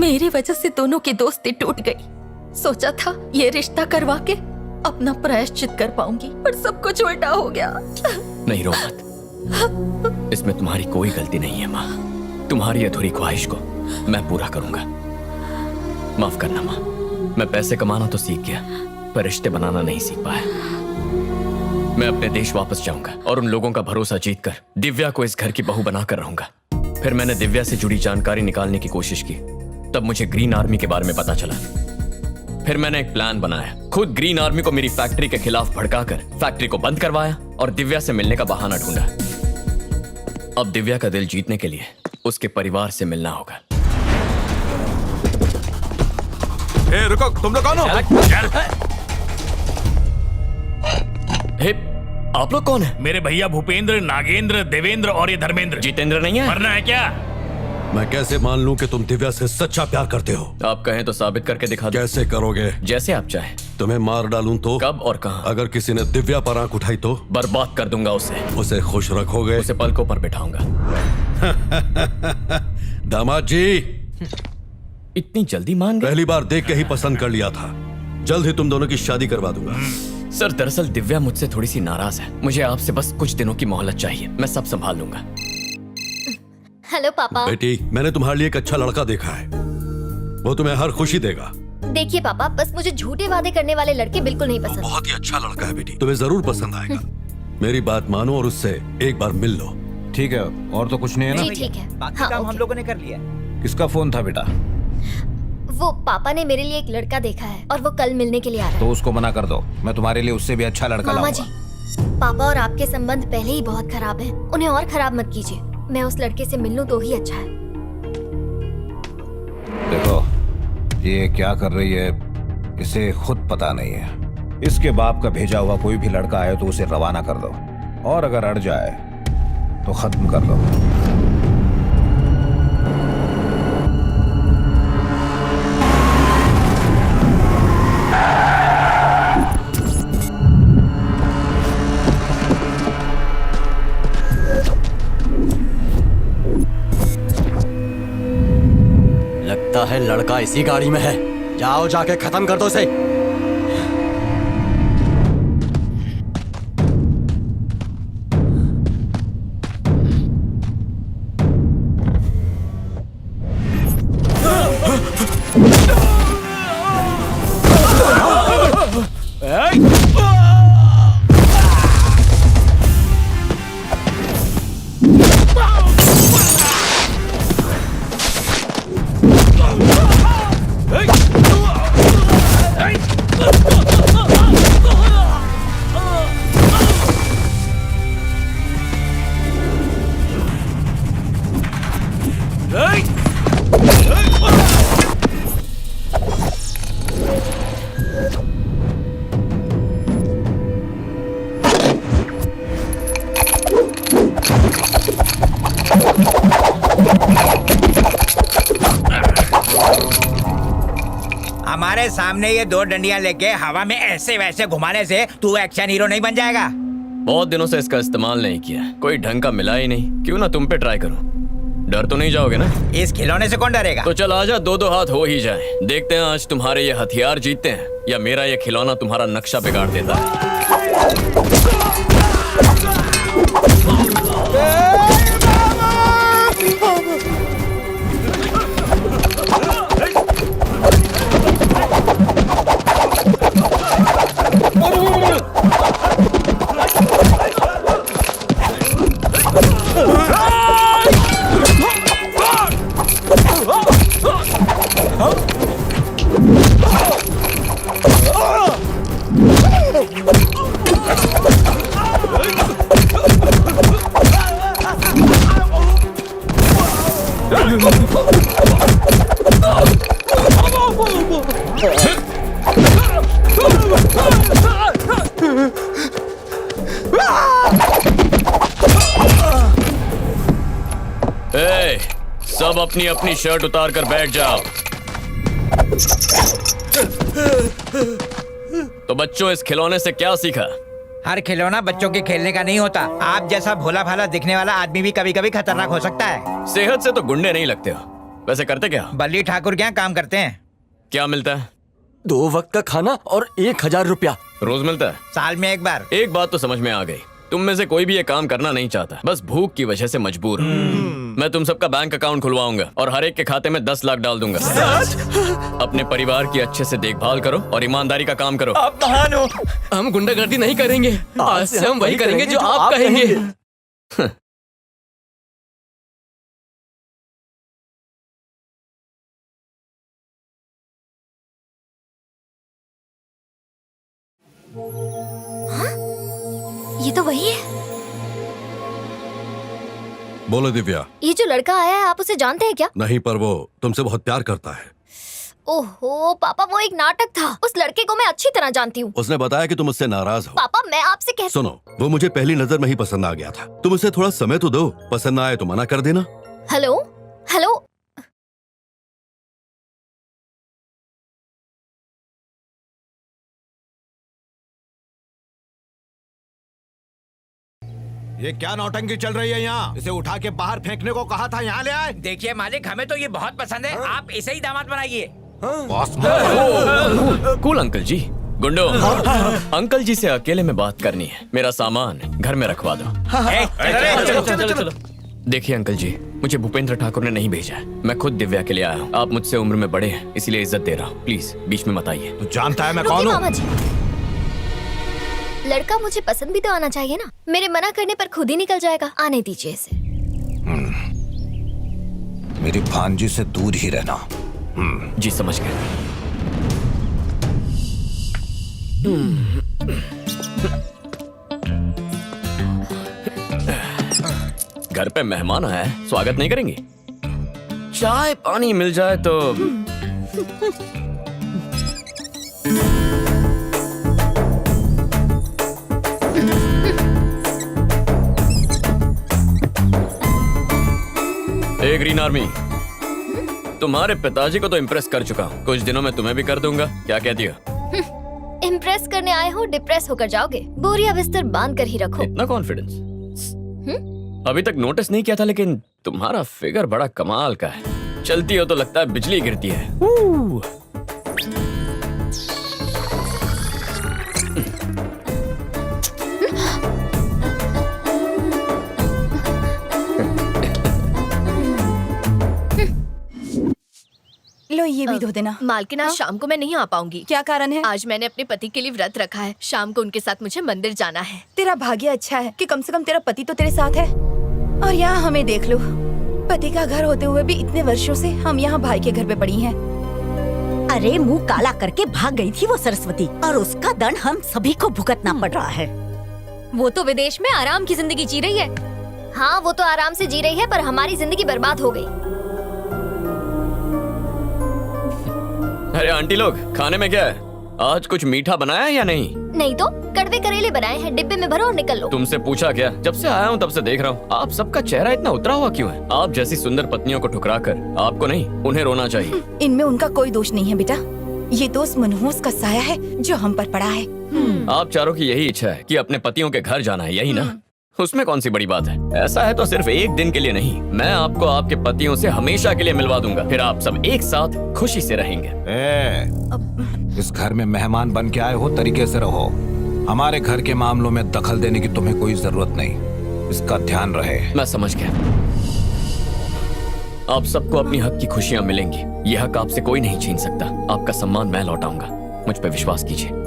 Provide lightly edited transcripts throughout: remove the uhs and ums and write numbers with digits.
मेरी वजह से दोनों की दोस्ती टूट गई। सोचा था ये रिश्ता करवा के अपना प्रायश्चित कर पाऊंगी, पर सब कुछ उल्टा हो गया। नहीं रो मत, इसमें तुम्हारी कोई गलती नहीं है माँ। तुम्हारी अधूरी ख्वाहिश को मैं पूरा करूंगा। माफ करना माँ, मैं पैसे कमाना तो सीख गया पर रिश्ते बनाना नहीं सीख पाया। मैं अपने देश वापस जाऊंगा और उन लोगों का भरोसा जीतकर दिव्या को इस घर की बहू बनाकर रहूंगा। फिर मैंने दिव्या से जुड़ी जानकारी निकालने की कोशिश की, तब मुझे ग्रीन आर्मी के बारे में पता चला। फिर मैंने एक प्लान बनाया, खुद ग्रीन आर्मी को मेरी फैक्ट्री के खिलाफ भड़काकर फैक्ट्री को बंद करवाया और दिव्या से मिलने का बहाना ढूंढा। अब दिव्या का दिल जीतने के लिए उसके परिवार से मिलना होगा। ए, रुको, तुम लोग कौन हो? हे, आप लोग कौन है? मेरे भैया भूपेंद्र, नागेंद्र, देवेंद्र और ये धर्मेंद्र। जितेंद्र नहीं है? मरना है क्या? मैं कैसे मान लूं कि तुम दिव्या से सच्चा प्यार करते हो? आप कहें तो साबित करके दिखा दो। कैसे करोगे? जैसे आप चाहें। तुम्हें मार डालूं तो? कब और कहां? अगर किसी ने दिव्या पर आंख उठाई तो? बर्बाद कर दूंगा उसे। उसे खुश रखोगे? उसे पलकों पर बिठाऊंगा। दामाद जी, इतनी जल्दी मान गए? पहली बार देख के ही पसंद कर लिया था। जल्द ही तुम दोनों की शादी करवा दूंगा। सर, दरअसल दिव्या मुझसे थोड़ी सी नाराज है। मुझे आपसे बस कुछ दिनों की मोहलत चाहिए, मैं सब संभाल लूंगा। हेलो पापा। बेटी, मैंने तुम्हारे लिए एक अच्छा लड़का देखा है, वो तुम्हें हर खुशी देगा। देखिए पापा, बस मुझे झूठे वादे करने वाले लड़के बिल्कुल नहीं पसंद। बहुत ही अच्छा लड़का है बेटी, तुम्हें जरूर पसंद आएगा। मेरी बात मानो और उससे एक बार मिल लो। ठीक है, और तो कुछ नहीं है ना? जी ठीक है। बाकी हाँ, काम हम लोगों ने कर लिया। किसका फोन था बेटा? वो पापा ने मेरे लिए एक लड़का देखा है और वो कल मिलने के लिए आ रहा है। तो उसको मना कर दो, मैं तुम्हारे लिए उससे भी अच्छा लड़का मामा जी, लाऊंगा। पापा और आपके संबंध पहले ही बहुत खराब हैं, उन्हें और खराब मत कीजिए। मैं उस लड़के से मिल लूं तो ही अच्छा है। देखो, ये क्या कर रही है इसे खुद पता नहीं है। इसके बाप का भेजा हुआ कोई भी लड़का आए तो उसे रवाना कर दो, और अगर अड़ जाए तो खत्म कर दो। लगता है लड़का इसी गाड़ी में है। जाओ, जाके खत्म कर दो इसे। हमारे सामने ये दो डंडियां लेके हवा में ऐसे वैसे घुमाने से तू एक्शन हीरो नहीं बन जाएगा। बहुत दिनों से इसका इस्तेमाल नहीं किया, कोई ढंग का मिला ही नहीं। क्यों ना तुम पे ट्राई करूं? डर तो नहीं जाओगे ना? इस खिलौने से कौन डरेगा? तो चल आजा, दो दो हाथ हो ही जाए। देखते हैं आज तुम्हारे ये हथियार जीतते हैं या मेरा ये खिलौना तुम्हारा नक्शा बिगाड़ देता है। ए, सब अपनी अपनी शर्ट उतार कर बैठ जाओ। तो बच्चों, इस खिलौने से क्या सीखा? हर खिलौना बच्चों के खेलने का नहीं होता। आप जैसा भोला भाला दिखने वाला आदमी भी कभी कभी खतरनाक हो सकता है। सेहत से तो गुंडे नहीं लगते हो, वैसे करते क्या? बल्ली ठाकुर क्या काम करते हैं? क्या मिलता है? 2 वक्त का खाना और 1000 रुपया। रोज मिलता है? साल में एक बार। एक बात तो समझ में आ गई, तुम में से कोई भी ये काम करना नहीं चाहता, बस भूख की वजह से मजबूर हो। मैं तुम सबका बैंक अकाउंट खुलवाऊंगा और हर एक के खाते में 10 लाख डाल दूंगा। अपने परिवार की अच्छे से देखभाल करो और ईमानदारी का काम करो। आप महान हो। हम गुंडागर्दी नहीं करेंगे, आज से हम वही करेंगे जो आप कहेंगे। ये तो वही है। बोलो दिव्या। ये जो लड़का आया है, आप उसे जानते हैं क्या? नहीं, पर वो तुमसे बहुत प्यार करता है। ओहो पापा, वो एक नाटक था। उस लड़के को मैं अच्छी तरह जानती हूँ। उसने बताया कि तुम उससे नाराज हो। पापा मैं आपसे कह सुनो, वो मुझे पहली नजर में ही पसंद आ गया था। तुम उसे थोड़ा समय तो दो, पसंद ना आए तो मना कर देना। हेलो हेलो, ये क्या नौटंकी चल रही है यहाँ? इसे उठा के बाहर फेंकने को कहा था, यहाँ ले आए। देखिए मालिक, हमें तो ये बहुत पसंद है। आप इसे ही दामाद बनाइए। बॉस कूल अंकल जी। गुंडो, अंकल जी से अकेले में बात करनी है। मेरा सामान घर में रखवा दो। चलो। देखिए अंकल जी, मुझे भूपेंद्र ठाकुर ने नहीं भेजा है। मैं खुद दिव्या के लिए आया हूँ। आप मुझसे उम्र में बड़े हैं, इसलिए इज्जत दे रहा हूँ। प्लीज बीच में मत आइए। तू जानता है मैं रुकिए कौन मामा हूँ? जी। लड़का मुझे पसंद भी तो आना चाहिए ना। मेरे मना करने पर खुद ही निकल जाएगा। आने दीजिए इसे। मेरी भांजी से दूर ही रहना। जी समझ गए। घर पे मेहमान आया है, स्वागत नहीं करेंगे? चाय पानी मिल जाए तो। ए ग्रीन आर्मी, तुम्हारे पिताजी को तो इम्प्रेस कर चुका हूँ, कुछ दिनों में तुम्हें भी कर दूंगा। क्या कहती हो? इम्प्रेस करने आए हो, डिप्रेस होकर जाओगे। बोरिया बिस्तर बांध कर ही रखो। इतना कॉन्फिडेंस? अभी तक नोटिस नहीं किया था, लेकिन तुम्हारा फिगर बड़ा कमाल का है। चलती हो तो लगता है बिजली गिरती है। लो ये भी धो देना। मालकिन, आज शाम को मैं नहीं आ पाऊंगी। क्या कारण है? आज मैंने अपने पति के लिए व्रत रखा है। शाम को उनके साथ मुझे मंदिर जाना है। तेरा भाग्य अच्छा है कि कम से कम तेरा पति तो तेरे साथ है। और यहाँ हमें देख लो, पति का घर होते हुए भी इतने वर्षों से हम यहाँ भाई के घर पे पड़ी हैं। अरे मुंह काला करके भाग गई थी वो सरस्वती, और उसका दंड हम सभी को भुगतना पड़ रहा है। वो तो विदेश में आराम की जिंदगी जी रही है। हाँ वो तो आराम से जी रही है, पर हमारी जिंदगी बर्बाद हो गई। अरे आंटी लोग, खाने में क्या है? आज कुछ मीठा बनाया है या नहीं? नहीं तो कड़वे करेले बनाए हैं, डिब्बे में भरो और निकल लो। तुमसे पूछा क्या? जब से आया हूँ तब से देख रहा हूँ, आप सबका चेहरा इतना उतरा हुआ क्यों है? आप जैसी सुंदर पत्नियों को ठुकरा कर आपको नहीं, उन्हें रोना चाहिए। इनमें उनका कोई दोष नहीं है बेटा, ये दोष मनहूस का साया है जो हम पर पड़ा है। आप चारों की यही इच्छा है कि अपने पतियों के घर जाना है, यही ना? उसमें कौन सी बड़ी बात है? ऐसा है तो सिर्फ एक दिन के लिए नहीं, मैं आपको आपके पतियों से हमेशा के लिए मिलवा दूंगा। फिर आप सब एक साथ खुशी से रहेंगे। इस घर में मेहमान बन के आए हो, तरीके से रहो। हमारे घर के मामलों में दखल देने की तुम्हें कोई जरूरत नहीं, इसका ध्यान रहे। मैं समझ गया। आप सबको अपनी हक की खुशियां मिलेंगी, यह हक आपसे कोई नहीं छीन सकता। आपका सम्मान मैं लौटाऊंगा, मुझ पर विश्वास कीजिए।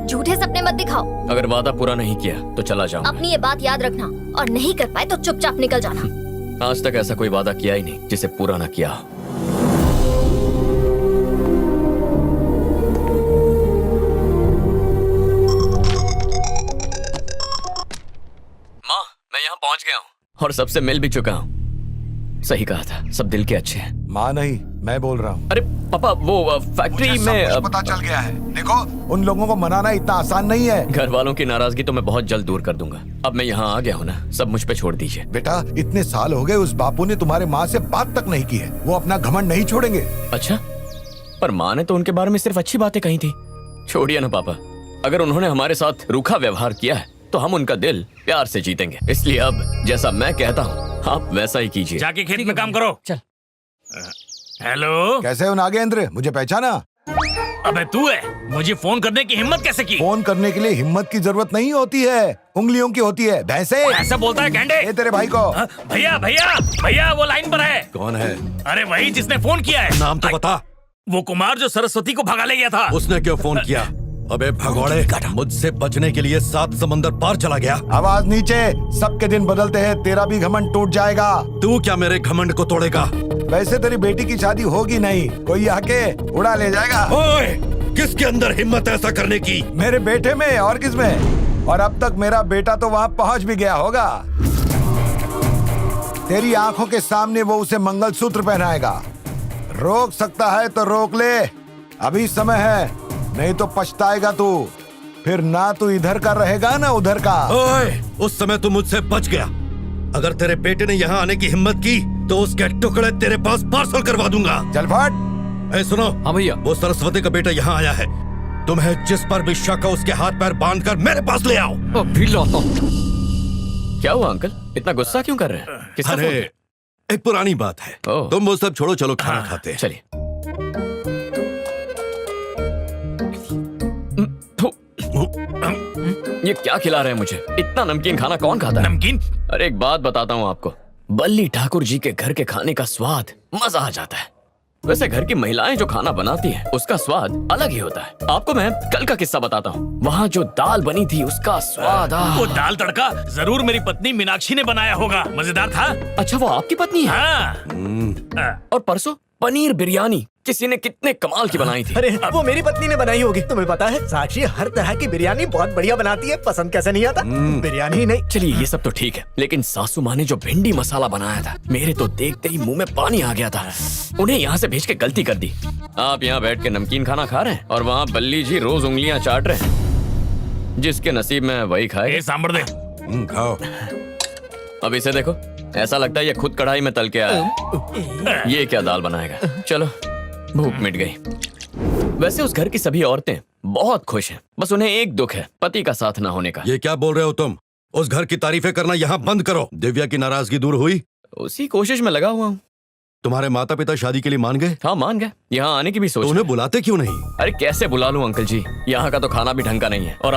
झूठे सपने मत दिखाओ। अगर वादा पूरा नहीं किया तो चला जाऊंगा। अपनी ये बात याद रखना, और नहीं कर पाए तो चुपचाप निकल जाना। आज तक ऐसा कोई वादा किया ही नहीं जिसे पूरा ना किया। माँ, मैं यहाँ पहुँच गया हूँ और सबसे मिल भी चुका हूँ। सही कहा था, सब दिल के अच्छे हैं। माँ नहीं, मैं बोल रहा हूँ। अरे पापा, वो फैक्ट्री में पता चल गया है। देखो, उन लोगों को मनाना इतना आसान नहीं है। घर वालों की नाराजगी तो मैं बहुत जल्द दूर कर दूंगा। अब मैं यहाँ आ गया हूँ ना, सब मुझ पे छोड़ दीजिए। बेटा, इतने साल हो गए, उस बापू ने तुम्हारे माँ से बात तक नहीं की है। वो अपना घमंड नहीं छोड़ेंगे। अच्छा, पर माँ ने तो उनके बारे में सिर्फ अच्छी बातें कही थी। छोड़िए ना पापा, अगर उन्होंने हमारे साथ रूखा व्यवहार किया है तो हम उनका दिल प्यार से जीतेंगे। इसलिए अब जैसा मैं कहता हूँ आप वैसा ही कीजिए। जाके खेत में काम करो। चल। हेलो, कैसे हो नागेंद्र, मुझे पहचाना? अबे तू है? मुझे फोन करने की हिम्मत कैसे की? फोन करने के लिए हिम्मत की जरूरत नहीं होती है, उंगलियों की होती है। भैंसे ऐसा बोलता है गेंडे? ये तेरे भाई को। हाँ, भैया भैया भैया, वो लाइन पर है। कौन है? अरे वही जिसने फोन किया है। नाम तो बता। वो कुमार जो सरस्वती को भगा ले गया था। उसने क्यों फोन किया? अबे भगोड़े, मुझसे बचने के लिए 7 समंदर पार चला गया। आवाज नीचे, सबके दिन बदलते हैं, तेरा भी घमंड टूट जाएगा। तू क्या मेरे घमंड को तोड़ेगा? वैसे तेरी बेटी की शादी होगी नहीं, कोई आके उड़ा ले जाएगा। ओए, किसके अंदर हिम्मत ऐसा करने की? मेरे बेटे में, और किसमें? और अब तक मेरा बेटा तो वहाँ पहुँच भी गया होगा। तेरी आंखों के सामने वो उसे मंगलसूत्र पहनाएगा। रोक सकता है तो रोक ले, अभी समय है, नहीं तो पछताएगा तू। फिर ना तू इधर का रहेगा ना उधर का। ओए, उस समय तू मुझसे बच गया। अगर तेरे बेटे ने यहाँ आने की हिम्मत की तो उसके टुकड़े तेरे पास पार्सल करवा दूंगा। चल फट। ए सुनो। हाँ भैया। वो सरस्वती का बेटा यहाँ आया है, तुम्हें जिस पर भी शक हो उसके हाथ पैर बांधकर मेरे पास ले आओ। अभी लाता हूँ। क्या हुआ अंकल, इतना गुस्सा क्यों कर रहे हैं? किसने फोन अरे किया? एक पुरानी बात है, ओह। तुम वो सब छोड़ो, चलो खाना खाते हैं। चलिए। ये क्या खिला रहे हैं मुझे? इतना नमकीन खाना कौन खाता है? नमकीन? अरे एक बात बताता हूँ आपको, बल्ली ठाकुर जी के घर के खाने का स्वाद मजा आ जाता है। वैसे घर की महिलाएं जो खाना बनाती हैं उसका स्वाद अलग ही होता है। आपको मैं कल का किस्सा बताता हूँ। वहाँ जो दाल बनी थी उसका स्वाद वो दाल तड़का जरूर मेरी पत्नी मीनाक्षी ने बनाया होगा, मजेदार था। अच्छा, वो आपकी पत्नी है? हाँ। और परसों पनीर बिरयानी किसी ने कितने कमाल की बनाई थी। अरे वो मेरी पत्नी ने बनाई होगी। तुम्हें पता है साक्षी हर तरह की बिरयानी बहुत बढ़िया बनाती है, पसंद कैसे नहीं आता? बिरयानी ही नहीं। चलिए ये सब तो ठीक है, लेकिन सासू माँ ने जो भिंडी मसाला बनाया था, मेरे तो देखते ही मुंह में पानी आ गया था। उन्हें यहाँ से भेज के गलती कर दी। आप यहाँ बैठ के नमकीन खाना खा रहे हैं और वहाँ बल्ली जी रोज उंगलियां चाट रहे हैं। जिसके नसीब में वही खाए। ये सांभर दे। खाओ। अब इसे देखो, ऐसा लगता है ये खुद कढ़ाई में तल के आया है। ये क्या दाल बनाएगा? चलो, भूख मिट गई। वैसे उस घर की सभी औरतें बहुत खुश हैं, बस उन्हें एक दुख है, पति का साथ ना होने का। ये क्या बोल रहे हो तुम? उस घर की तारीफें करना यहाँ बंद करो। दिव्या की नाराजगी दूर हुई? उसी कोशिश में लगा हुआ हूँ। तुम्हारे माता पिता शादी के लिए मान गए? हाँ मान गए, यहाँ आने की भी सोच तो रहे उन्हें हैं। बुलाते क्यों नहीं? अरे कैसे बुला लूं अंकल जी, यहाँ का तो खाना भी ढंग का नहीं है और